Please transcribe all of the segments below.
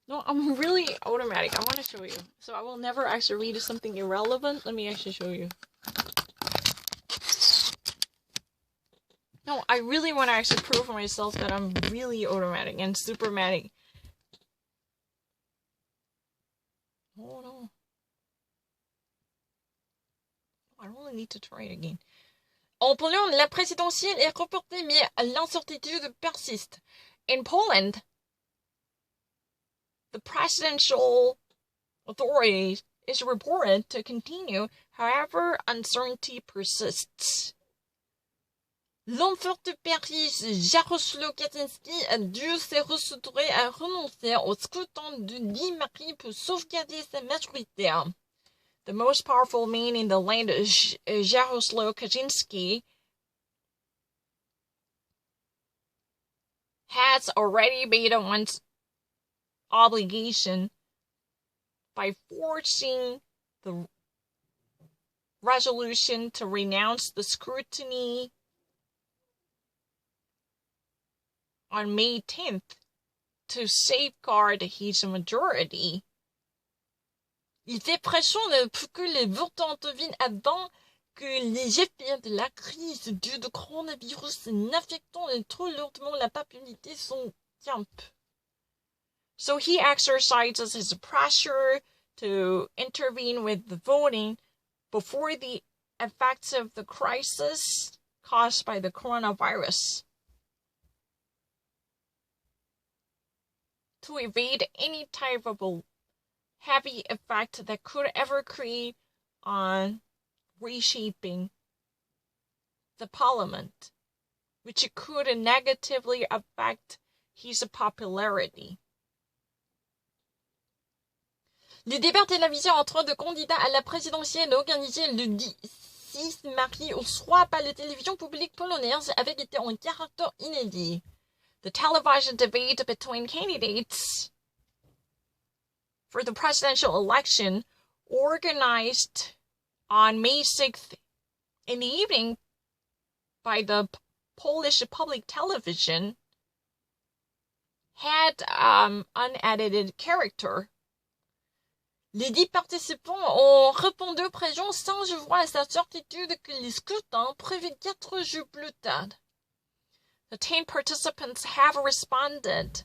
No, I'm really automatic. I want to show you. So I will never actually read something irrelevant. Let me actually show you. No, I really want to actually prove for myself that I'm really automatic and supermatic. Oh no. I really need to try it again. En Pologne, la présidentielle est reportée, mais l'incertitude persiste. In Poland, the presidential authorities is reported to continue, however uncertainty persists. L'homme fort de Paris, Jaroslaw Kaczynski, a dû se rassurer à renoncer au scrutin de 10 mars pour sauvegarder sa majorité. The most powerful man in the land, Jaroslaw Kaczynski, has already made one's obligation by forcing the resolution to renounce the scrutiny on May 10th to safeguard his majority. Il fait pression pour que les votants devinent avant que les effets de la crise due au coronavirus n'affectant trop lourdement la popularité sont camp. So he exercises his pressure to intervene with the voting before the effects of the crisis caused by the coronavirus. To evade any type of a heavy effect that could ever create on reshaping the parliament, which could negatively affect his popularity. Le débat télévisé entre deux candidats à la présidentielle organisé le 6 mars au soir par la télévision publique polonaise avait été un caractère inédit. The television debate between candidates for the presidential election, organized on May 6th in the evening by the Polish public television, had unedited character. Les 10 participants ont répondu aux pressions sans jouer à sa certitude que le scrutin prévu 4 jours plus tard. The 10 participants have responded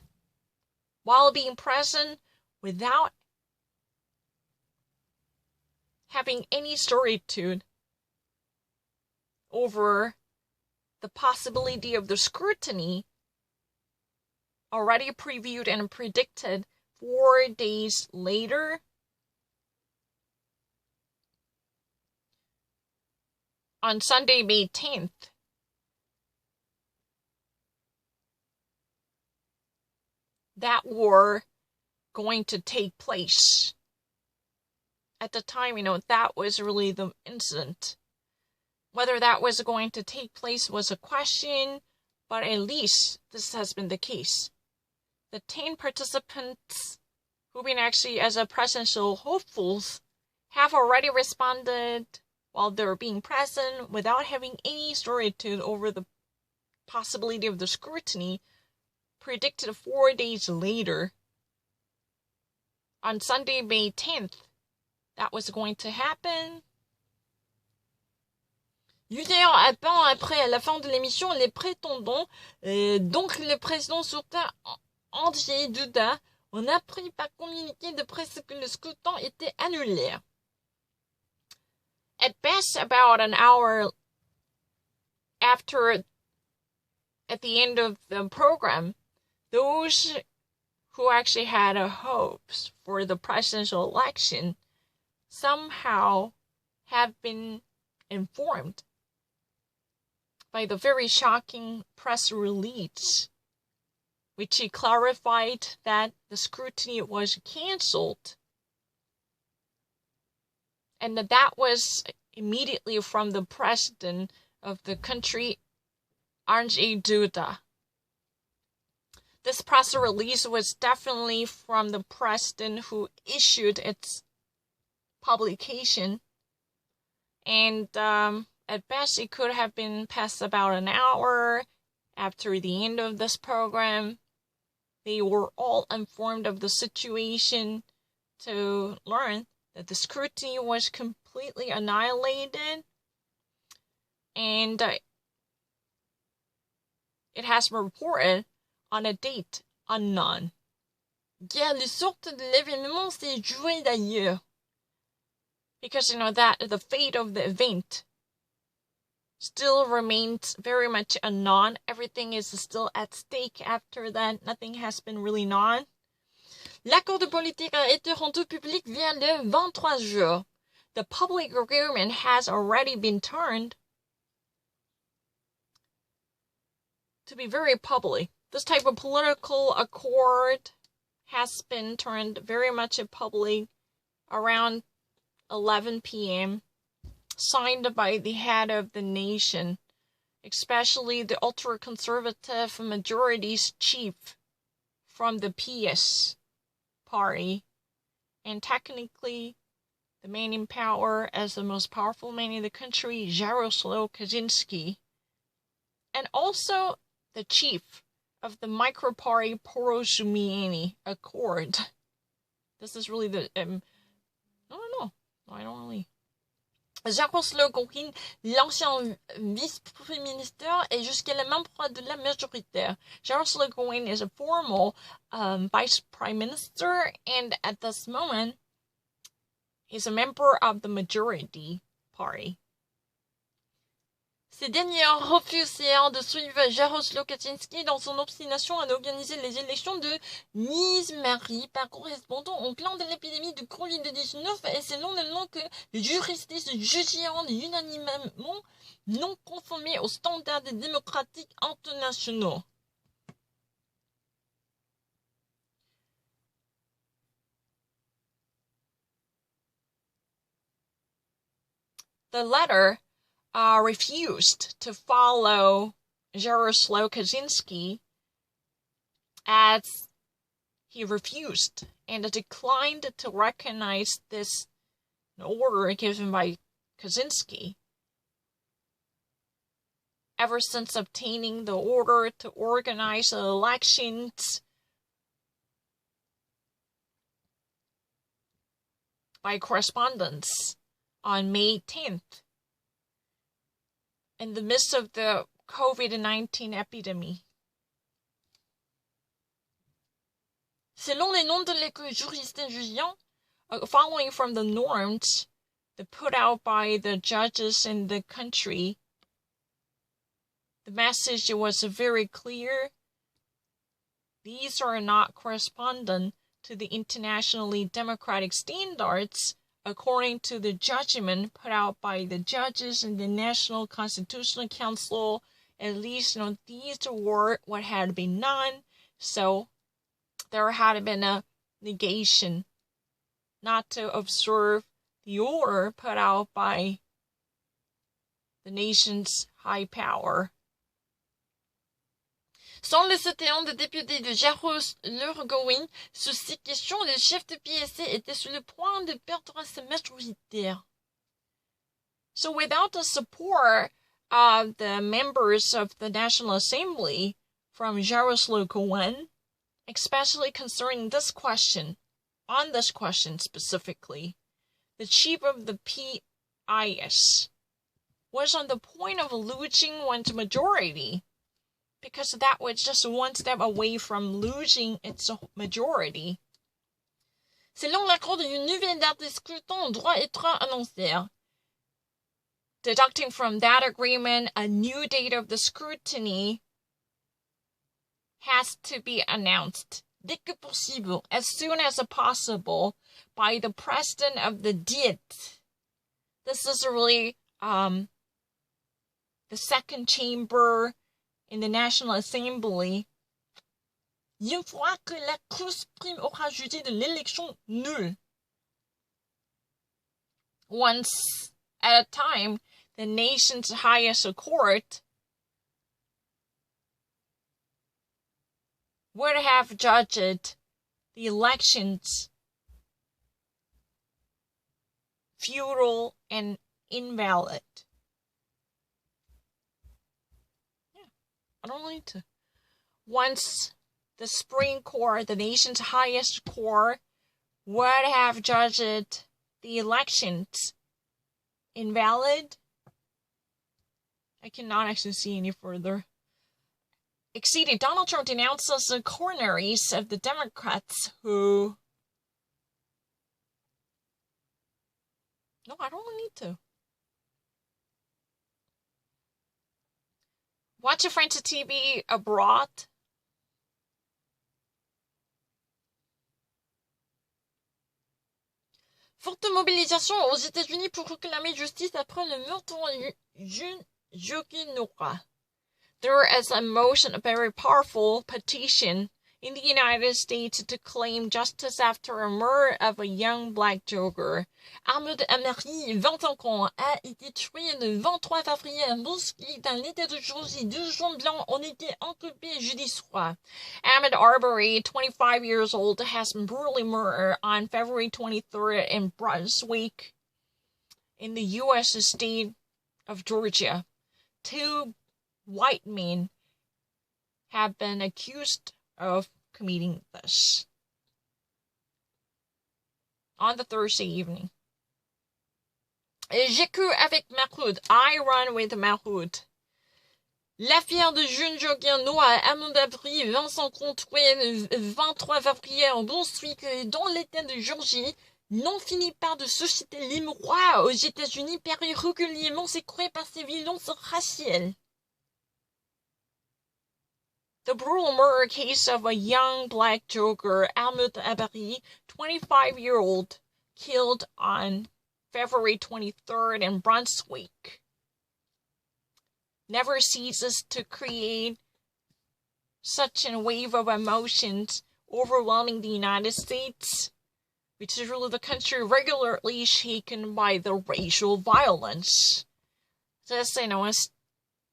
while being present without having any certitude over the possibility of the scrutiny already previewed and predicted 4 days later. On Sunday, May 10th, that were going to take place. At the time, that was really the incident. Whether that was going to take place was a question, but at least this has been the case. The 10 participants who've been actually as a presidential hopefuls have already responded while they were being present without having any certitude over the possibility of the scrutiny predicted 4 days later. On Sunday, May 10th, that was going to happen. 8 heures à peine après la fin de l'émission, les prétendants, donc le président sortant Andrzej Duda, on a appris par communiqué de presse que le scrutin était annulé. At best, about an hour after, at the end of the program, those who actually had hopes for the presidential election somehow have been informed by the very shocking press release, which he clarified that the scrutiny was cancelled, and that was immediately from the president of the country, Andrzej Duda. This press release was definitely from the president who issued its publication, and at best it could have been past about an hour after the end of this program. they were all informed of the situation to learn that the scrutiny was completely annihilated, and it has been reported on a date unknown. Quelle sorte de l'événement s'est joué d'ailleurs? Because, that the fate of the event still remains very much unknown. Everything is still at stake after that. Nothing has been really known. L'accord de politique a été rendu public via le 23 juin. The public agreement has already been turned to be very public. This type of political accord has been turned very much public around 11 p.m., signed by the head of the nation, especially the ultra-conservative majority's chief from the PS party, and technically the man in power as the most powerful man in the country, Jaroslaw Kaczynski, and also the chief of the micro-party Porozumienie Accord. This is really the... I don't really... Jaroslaw Gowin, l'ancien vice-premier ministre, est jusqu'à la membre de la majoritaire. Jaroslaw Gowin is a formal vice prime minister, and at this moment, he's a member of the majority party. Ces derniers refusèrent de suivre Jaroslaw Kaczynski dans son obstination à organiser les élections de Nizhmarie par correspondant au plan de l'épidémie de Covid-19 et selon le nom que les juristes jugèrent unanimement non conformés aux standards démocratiques internationaux. The letter refused to follow Jaroslaw Kaczynski, as he refused and declined to recognize this order given by Kaczynski. Ever since obtaining the order to organize the elections by correspondence on May 10th, in the midst of the COVID-19 epidemic. Selon les noms de juristes jugeants, following from the norms put out by the judges in the country, the message was very clear. These are not correspondent to the internationally democratic standards according to the judgment put out by the judges in the National Constitutional Council. At least, these were what had been done. So there had been a negation not to observe the order put out by the nation's high power. Sans le soutien des députés de Jaroslaw Gowin, sur ces questions, le chef de PSC était sur le point de perdre sa majorité. So without the support of the members of the National Assembly from Jaroslaw Gowin, especially concerning this question, on this question specifically, the chief of the PIS was on the point of losing one's majority, because that was just one step away from losing its majority. Selon l'accord d'une nouvelle date de scrutin doit être annoncée. Deducting from that agreement, a new date of the scrutiny has to be announced, dès que possible, as soon as possible, by the president of the Diet. This is really the second chamber in the National Assembly. Une fois que la Cour suprême aura jugé de l'élection nulle. Once at a time, the nation's highest court would have judged the elections futile and invalid. I don't need to. Once the Supreme Court, the nation's highest court, would have judged the elections invalid. I cannot actually see any further. Exceeded. Donald Trump denounces the coronaries of the Democrats who... No, I don't need to. Watch French TV abroad. Forte mobilisation aux États-Unis pour réclamer justice après le meurtre de George Floyd. There is a motion, a very powerful petition in the United States to claim justice after a murder of a young black jogger. Ahmaud Arbery, 20 ans, a été tué le 23 février à Mosquée dans l'État de Georgie. 2 jeunes blancs ont été inculpés jeudi soir. Ahmaud Arbery, 25 years old, has been brutally murdered on February 23rd in Brunswick, in the U.S. state of Georgia. 2 white men have been accused of committing this on the Thursday evening. J'ai cru avec Mahmoud. I run with Mahmoud. L'affaire de jeune jogger noir Ahmaud Arbery, 25 ans, tué le 23 février en Brunswick, dans l'État de Georgie, n'en finit pas de susciter l'émoi aux États-Unis, période régulièrement secouée par ces violences raciales. The brutal murder case of a young black jogger, Ahmaud Arbery, 25-year-old, killed on February 23rd in Brunswick, never ceases to create such a wave of emotions overwhelming the United States, which is really the country regularly shaken by the racial violence. This,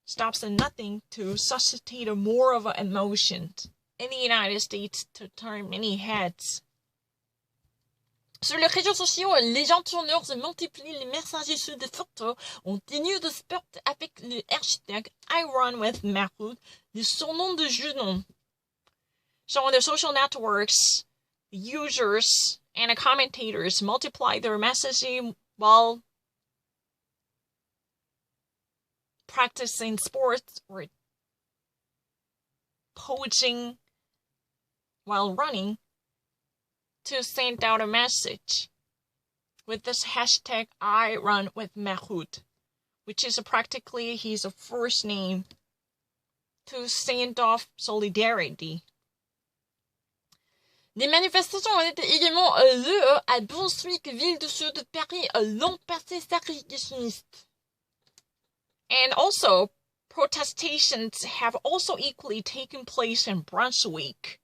stops at nothing to suscitate a more of an emotion in the United States to turn many heads. Sur les réseaux sociaux, les entourneurs se multiplient, les messages sur des photos ont tenu de sport avec le hashtag #IRunWithMahmoud, le surnom de jeune. So on the social networks, the users and the commentators multiply their messaging while practicing sports or posing while running to send out a message with this hashtag #IRunWithMahmoud, which is practically his first name, to send off solidarity. Des manifestations ont été également lieu à Brunswick, ville du sud de Paris, long passé ségrégationniste. And also, protestations have also equally taken place in Brunswick.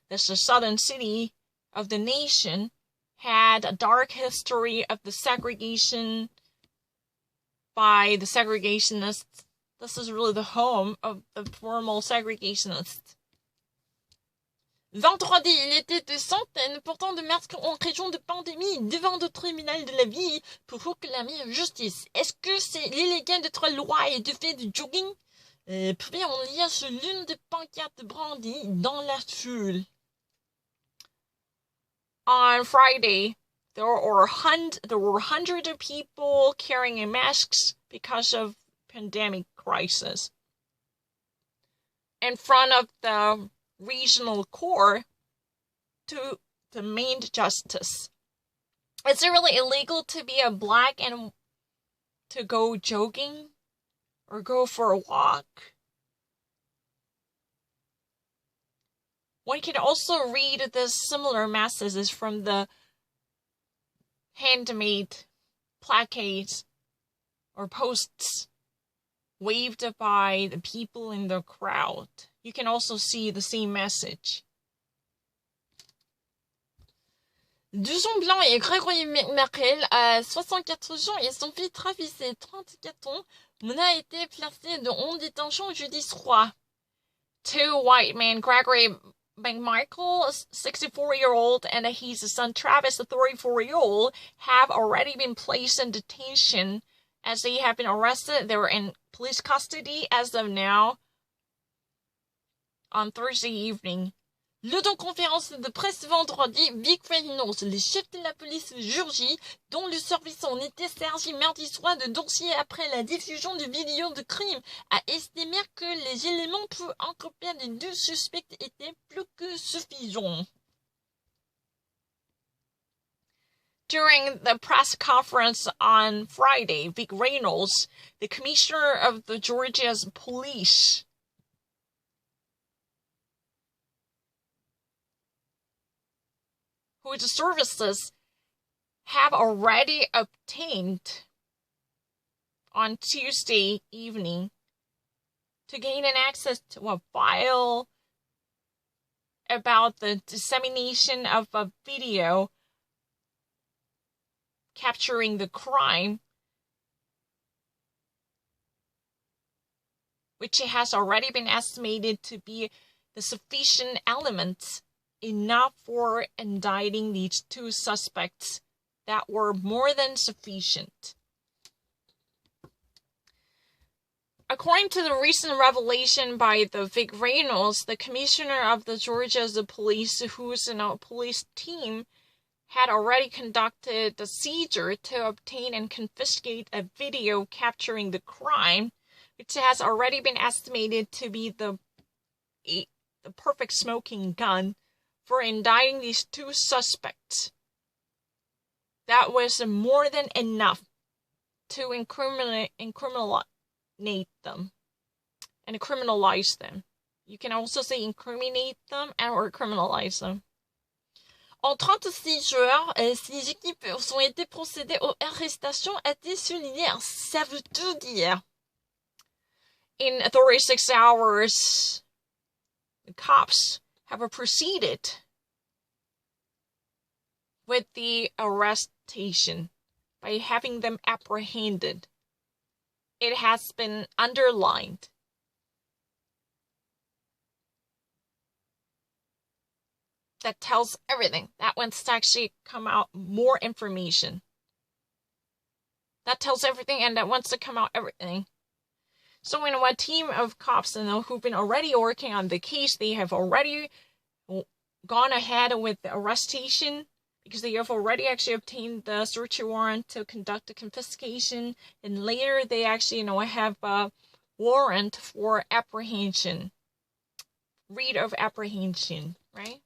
This is the southern city of the nation, had a dark history of the segregation by the segregationists. This is really the home of the formal segregationists. Vendredi, il était des centaines portant de masques en région de pandémie devant le tribunal de la ville pour réclamer justice. Est-ce que c'est illégal de trois lois et de fait de jogging? Pouvait-on lire sur l'une des pancartes brandies dans la foule? On Friday, there were hundreds of people carrying masks because of pandemic crisis in front of the regional court to demand justice. Is it really illegal to be a black and to go jogging or go for a walk? One can also read the similar messages from the handmade placards or posts waved by the people in the crowd. You can also see the same message. Deux hommes blancs et Gregory Merkel, à 64 ans, et son fils Travis, 34 ans, a été placé en détention jeudi soir. Two white men, Gregory McMichael, 64-year-old, and his son Travis, 34-year-old, have already been placed in detention as they have been arrested. They were in police custody as of now on Thursday evening. L'autoconférence de presse vendredi, Vic Reynolds, le chef de la police le jour J, dont le service en était servi mardi soir de dossier après la diffusion de vidéos de crime, a estimé que les éléments pour inculper les deux suspects étaient plus que suffisants. During the press conference on Friday, Vic Reynolds, the commissioner of the Georgia's police, whose services have already obtained on Tuesday evening to gain an access to a file about the dissemination of a video capturing the crime, which has already been estimated to be the sufficient elements enough for indicting these two suspects that were more than sufficient. According to the recent revelation by the Vic Reynolds, the commissioner of the Georgia's police, who's in a police team, had already conducted the seizure to obtain and confiscate a video capturing the crime, which has already been estimated to be the perfect smoking gun for indicting these two suspects. That was more than enough to incriminate them and criminalize them. You can also say incriminate them or criminalize them. En 36 heures, ces équipes ont été procédées aux arrestations, a-t-il souligné. Ça veut tout dire. In 36 hours, the cops have proceeded with the arrestation by having them apprehended. It has been underlined. That tells everything. That wants to actually come out more information. That tells everything, and that wants to come out everything. So, a team of cops who've been already working on the case, they have already gone ahead with the arrestation because they have already actually obtained the search warrant to conduct a confiscation, and later they actually have a warrant for apprehension. Read of apprehension, right?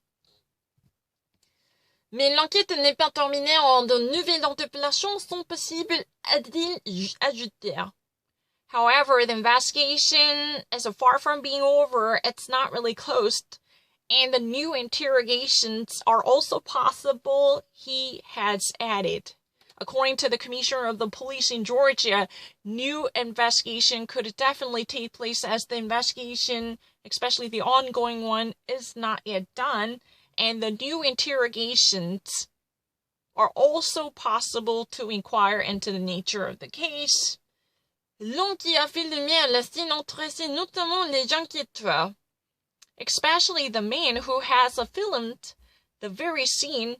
Mais l'enquête n'est pas terminée, de nouvelles interpellations sont possibles, a-t-il ajouté. However, the investigation is far from being over. It's not really closed. And the new interrogations are also possible, he has added. According to the commissioner of the police in Georgia, new investigation could definitely take place as the investigation, especially the ongoing one, is not yet done. And the new interrogations are also possible to inquire into the nature of the case. L'homme qui a filmé la scène intéressait notamment les enquêteurs. Especially the man who has filmed the very scene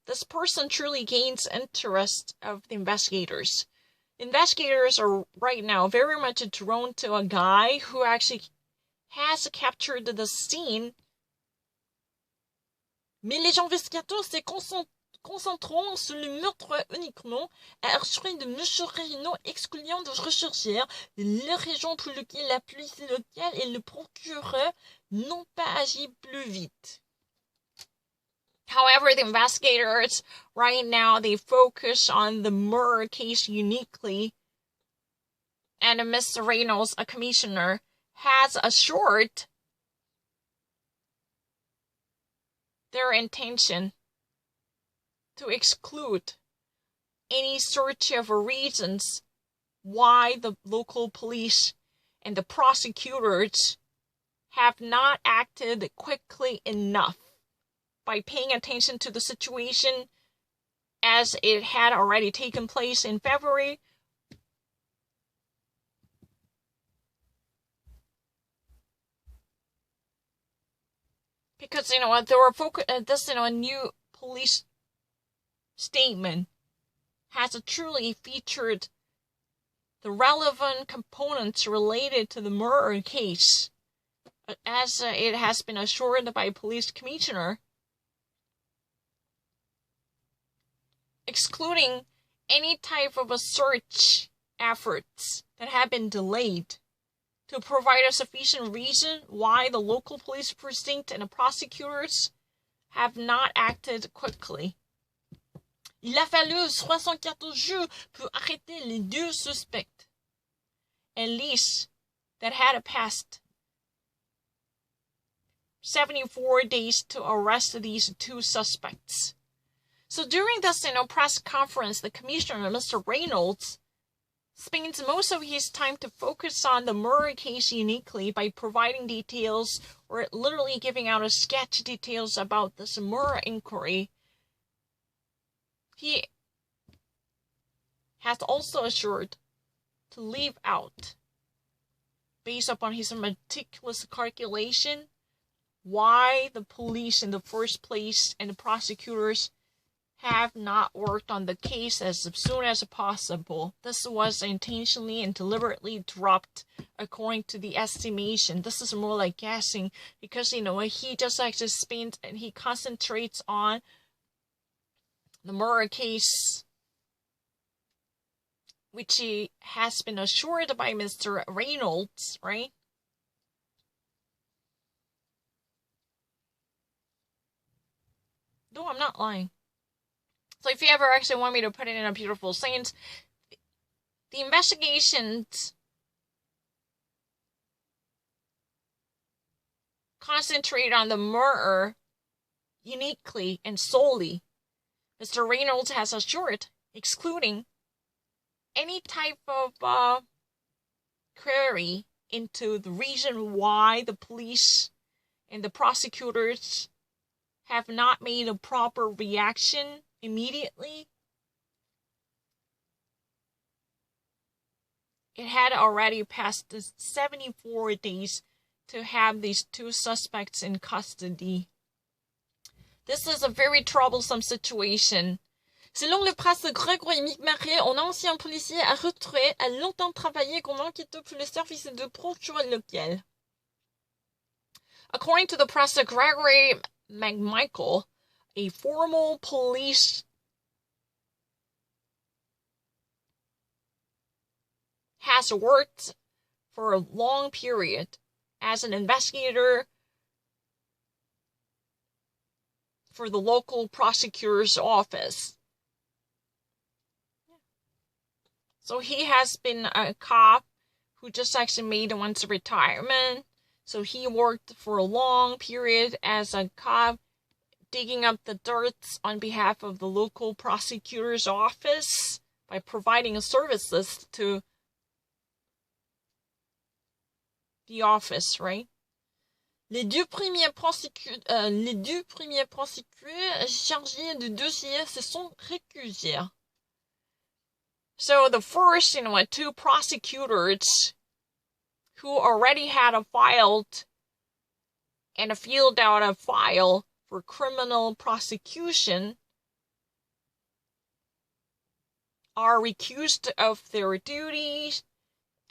this person truly gains interest of the investigators. Investigators are right now very much drawn to a guy who actually has captured the scene. Mais les investigateurs se concentreront sur le meurtre uniquement, a assuré de M. Reynaud, excluant de rechercheurs les raisons pour lesquelles la police locale et le procureur n'ont pas agi plus vite. However, the investigators right now, they focus on the murder case uniquely, and Mr. Reynolds, a commissioner, has assured their intention to exclude any sort of reasons why the local police and the prosecutors have not acted quickly enough by paying attention to the situation as it had already taken place in February. Because, there were this, a new police statement has truly featured the relevant components related to the murder case, as it has been assured by police commissioner, excluding any type of a search efforts that have been delayed, to provide a sufficient reason why the local police precinct and the prosecutors have not acted quickly. Il a fallu 74 jours pour arrêter les deux suspects. At least that had passed 74 days to arrest these two suspects. So during this press conference, the commissioner, Mr. Reynolds, spends most of his time to focus on the murder case uniquely by providing details or literally giving out a sketch details about this murder inquiry. He has also assured to leave out, based upon his meticulous calculation, why the police in the first place and the prosecutors have not worked on the case as soon as possible. This was intentionally and deliberately dropped according to the estimation. This is more like guessing, because he just spends and he concentrates on the murder case, which he has been assured by Mr. Reynolds, right? No, I'm not lying. So if you ever actually want me to put it in a beautiful sentence, the investigations concentrate on the murder uniquely and solely. Mr. Reynolds has assured, excluding any type of query into the reason why the police and the prosecutors have not made a proper reaction immediately. It had already passed 74 days to have these two suspects in custody. This is a very troublesome situation. Selon le presse, Grégory McMurray, un ancien policier à retraite, a longtemps travaillé comme enquêteur pour le service de procureur local. According to the press, Gregory McMichael, a former police has worked for a long period as an investigator for the local prosecutor's office. So he has been a cop who just actually made once a retirement. So he worked for a long period as a cop, digging up the dirt on behalf of the local prosecutor's office by providing services to the office, right? Les deux premiers prosecuteurs chargés de dossier se sont récusés. So the first, two prosecutors who already had filed and filled out a file for criminal prosecution are recused of their duties,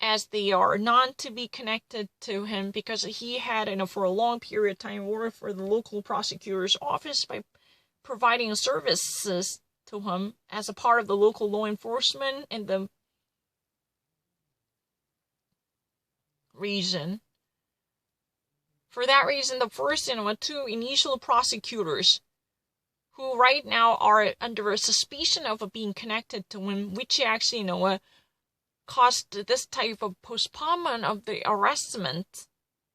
as they are not to be connected to him, because he had, for a long period of time, worked for the local prosecutor's office by providing services to him as a part of the local law enforcement and the reason. For that reason, the first two initial prosecutors, who right now are under a suspicion of being connected to him, which actually caused this type of postponement of the arrestment.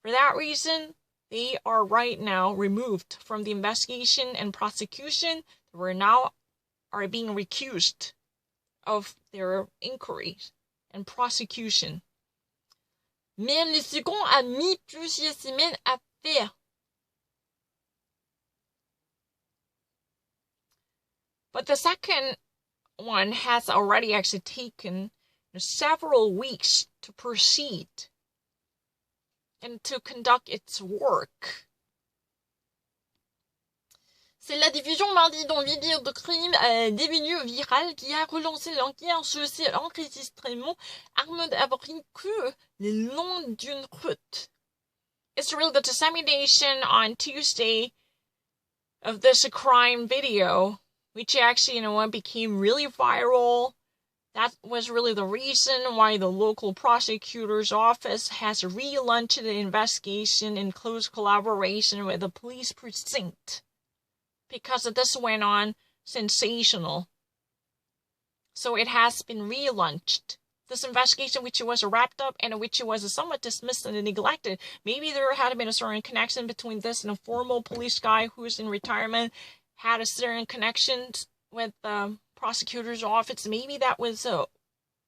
For that reason, they are right now removed from the investigation and prosecution. They now are being recused of their inquiries and prosecution. Mais le second a mis plusieurs semaines à faire. But the second one has already actually taken several weeks to proceed and to conduct its work. C'est la diffusion mardi d'un vidéo de crime devenu viral qui a relancé l'enquête sur cet enregistrement Ahmed Abri que le long d'une route. It's really the dissemination on Tuesday of this crime video, which actually, became really viral. That was really the reason why the local prosecutor's office has relaunched the investigation in close collaboration with the police precinct. Because this went on sensational. So it has been relaunched. This investigation, which was wrapped up and which was somewhat dismissed and neglected. Maybe there had been a certain connection between this and a former police guy who's in retirement, had a certain connection with the prosecutor's office. Maybe that was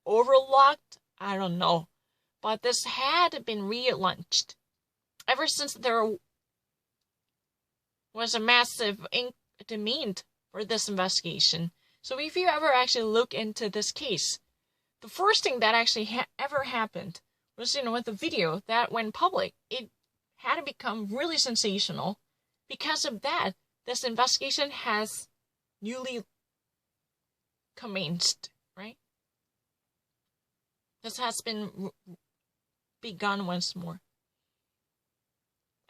overlooked. I don't know. But this had been relaunched. Ever since there was a massive demand for this investigation. So if you ever actually look into this case, the first thing that actually ever happened was, with the video that went public, it had become really sensational. Because of that, this investigation has newly commenced, right? This has been begun once more.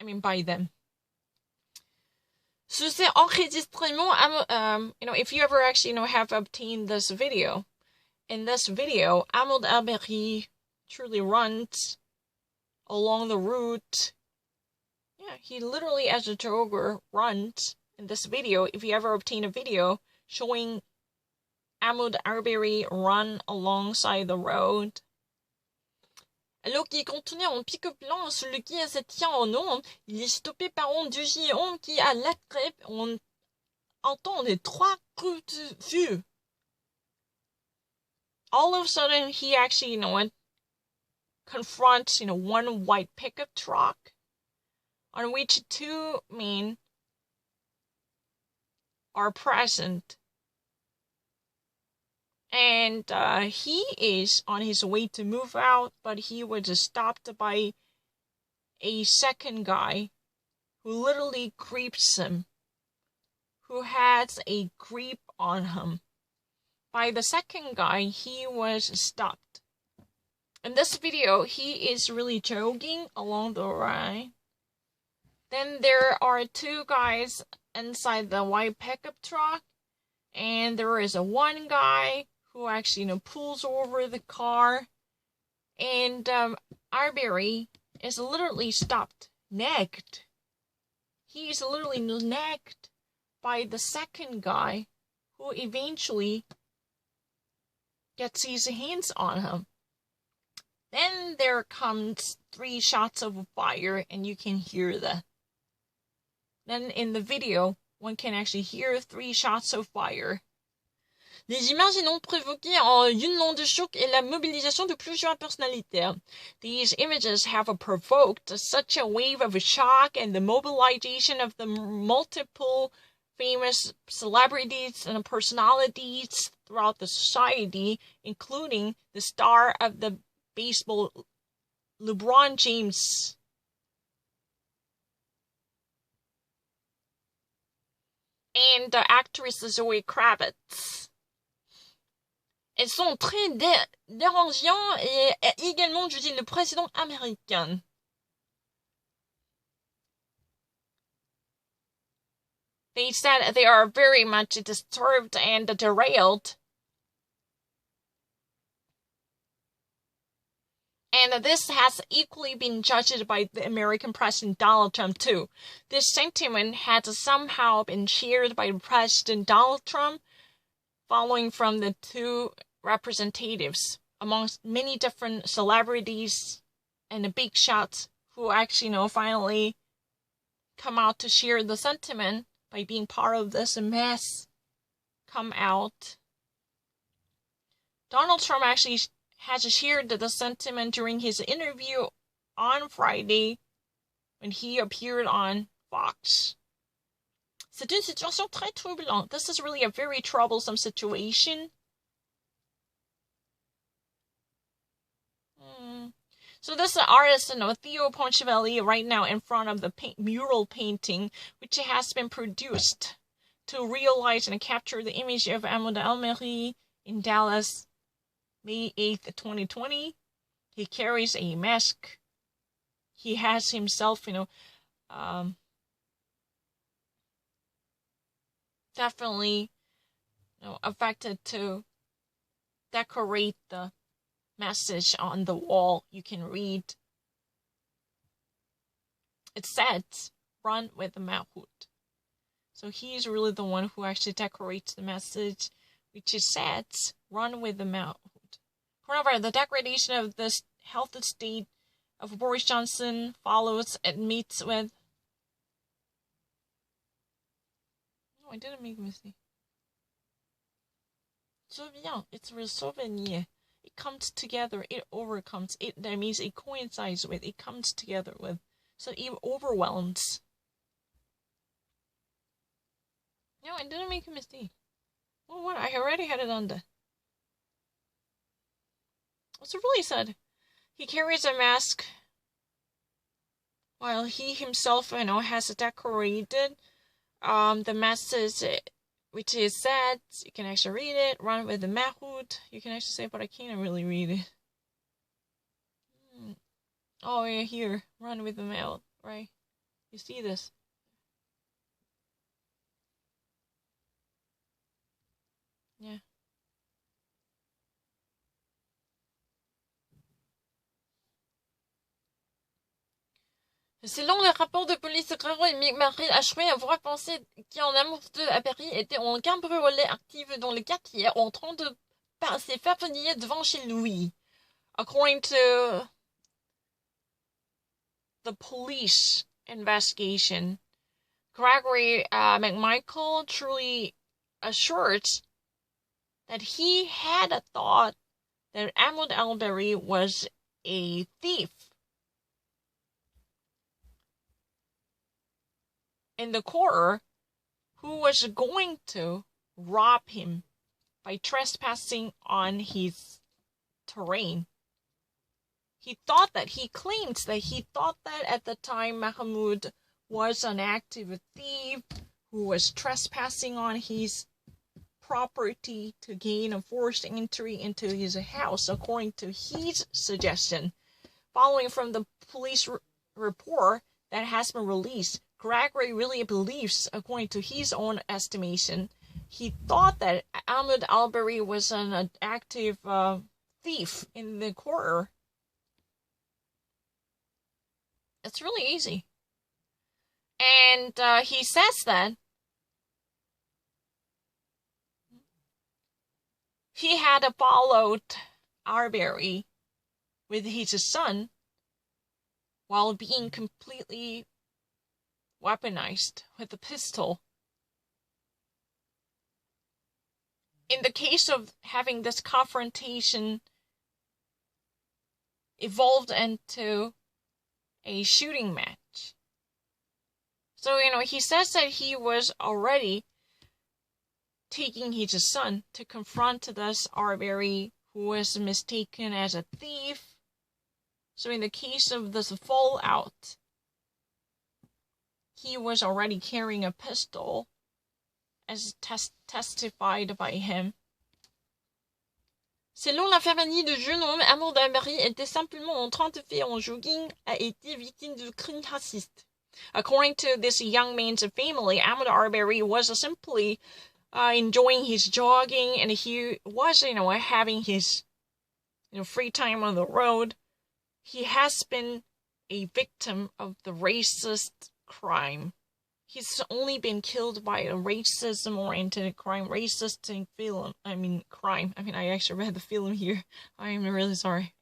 I mean, by them. Sur ces enregistrements, if you ever actually, have obtained this video, in this video, Ahmed Abri truly runs along the route. Yeah, he literally, as a jogger, runs in this video. If you ever obtain a video showing Ahmed Abri run alongside the road. Alors qu'il contenait un pick-up blanc sur lequel se tient en onde, il est stoppé par un géant qui a l'attrape. On entend les 3 coups de feu. All of a sudden, he actually, confronts, one white pickup truck on which 2 men are present. And he is on his way to move out, but he was stopped by a second guy who literally grips him, who has a grip on him. By the second guy, he was stopped. In this video, he is really jogging along the road. Then there are 2 guys inside the white pickup truck, and there is one guy who actually, pulls over the car, and Arbery is literally stopped, negged. He is literally negged by the second guy, who eventually gets his hands on him. Then there comes 3 shots of fire, and you can hear that. Then in the video, one can actually hear 3 shots of fire. Les images ont provoqué une onde de choc et la mobilisation de plusieurs personnalités. These images have provoked such a wave of shock and the mobilization of the multiple famous celebrities and personalities throughout the society, including the star of the baseball, LeBron James. And the actress Zoe Kravitz. Elles sont très dérangeantes et également, je dis, le président américain. They said they are very much disturbed and derailed. And this has equally been judged by the American President Donald Trump too. This sentiment has somehow been shared by President Donald Trump, following from the 2 representatives, amongst many different celebrities and the big shots who actually, finally come out to share the sentiment by being part of this mess come out. Donald Trump actually has shared the sentiment during his interview on Friday when he appeared on Fox. C'est une situation très troublante. This is really a very troublesome situation. So this artist, Theo Ponchivelli, right now in front of the mural painting, which has been produced to realize and capture the image of Ahmed Almery in Dallas, May 8th, 2020. He carries a mask. He has himself, definitely, affected to decorate the message on the wall. You can read. It says, "Run with the Mahmoud." So he's really the one who actually decorates the message, which is says, "Run with the Mahmoud." However, the degradation of the health state of Boris Johnson follows and meets with... No, I didn't make a mistake. Souvenir, it's a souvenir. It comes together, it overcomes, that means it coincides with, it comes together with, so it overwhelms. No, I didn't make a mistake. Well, what? I already had it on the... It's really sad. He carries a mask while he himself, has decorated the message, which is said, you can actually read it, "Run with the Mahmoud." You can actually say, but I can't really read it. Oh, yeah, here, "Run with the Mahmoud," right? You see this? Yeah. Selon le rapport de police, Grégory Marie Achevé avoir pensé qu'un amour à Paris était en cabriolet actif dans le quartier en train de se faire venir devant chez lui. According to the police investigation, Gregory McMichael truly assured that he had a thought that Ahmed Almery was a thief in the quarter who was going to rob him by trespassing on his terrain. He claims that he thought that at the time Mahmoud was an active thief who was trespassing on his property to gain a forced entry into his house, according to his suggestion. Following from the police report that has been released, Gregory really believes, according to his own estimation, he thought that Ahmed Almery was an active thief in the quarter. It's really easy. And he says that he had followed Arbery with his son while being completely weaponized with a pistol. In the case of having this confrontation evolved into a shooting match. So, he says that he was already taking his son to confront this Arbery, who was mistaken as a thief. So in the case of this fallout, he was already carrying a pistol, as testified by him. Selon l'infirmier de jeune homme, Ahmed Almery était simplement en train de faire un jogging, a été victime de crimes racistes. According to this young man's family, Ahmed Arbery was simply enjoying his jogging, and he was, having his, free time on the road. He has been a victim of the racist crime. He's only been killed by a racism-oriented crime, crime. I actually read the film here. I am really sorry.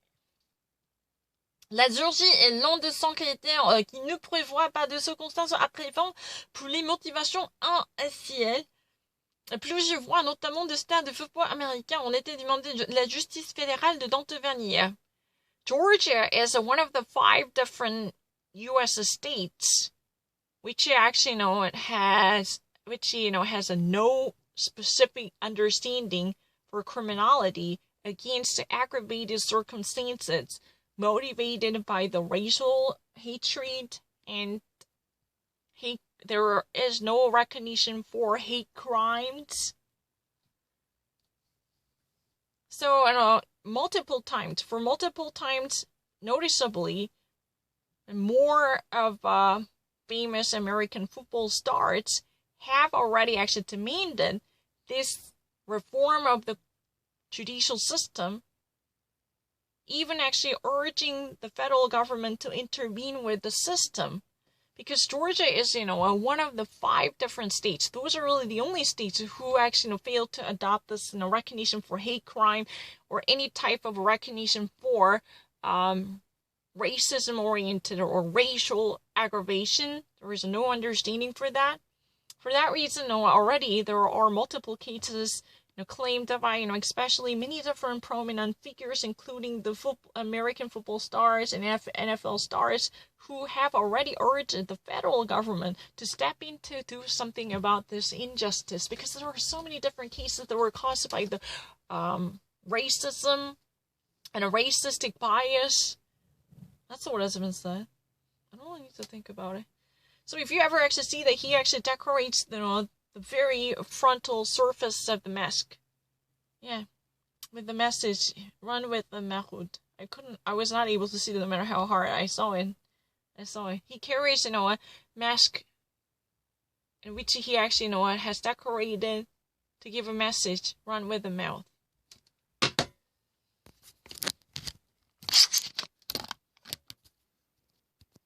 La Géorgie est l'un des 100 critères qui ne prévoit pas de circonstances aggravantes pour les motivations initiales. Plusieurs voix, notamment de stades de football américains, ont été demandées de la justice fédérale d'intervenir. Georgia is one of the 5 different U.S. states which actually, has a no specific understanding for criminality against aggravated circumstances motivated by the racial hatred and there is no recognition for hate crimes. So, multiple times, noticeably, more of famous American football stars have already actually demanded this reform of the judicial system, even actually urging the federal government to intervene with the system. Because Georgia is, one of the 5 different states. Those are really the only states who actually, failed to adopt this, recognition for hate crime or any type of recognition for racism-oriented or racial aggravation. There is no understanding for that. For that reason, already there are multiple cases claimed by, especially many different prominent figures, including the American football stars and NFL stars, who have already urged the federal government to step in to do something about this injustice, because there are so many different cases that were caused by the racism and a racistic bias. That's what has been said. I don't really need to think about it. So if you ever actually see that he actually decorates, the very frontal surface of the mask. Yeah. With the message, run with the Mahmoud. I was not able to see it no matter how hard I saw it. He carries, a mask in which he actually, has decorated to give a message, run with the mouth.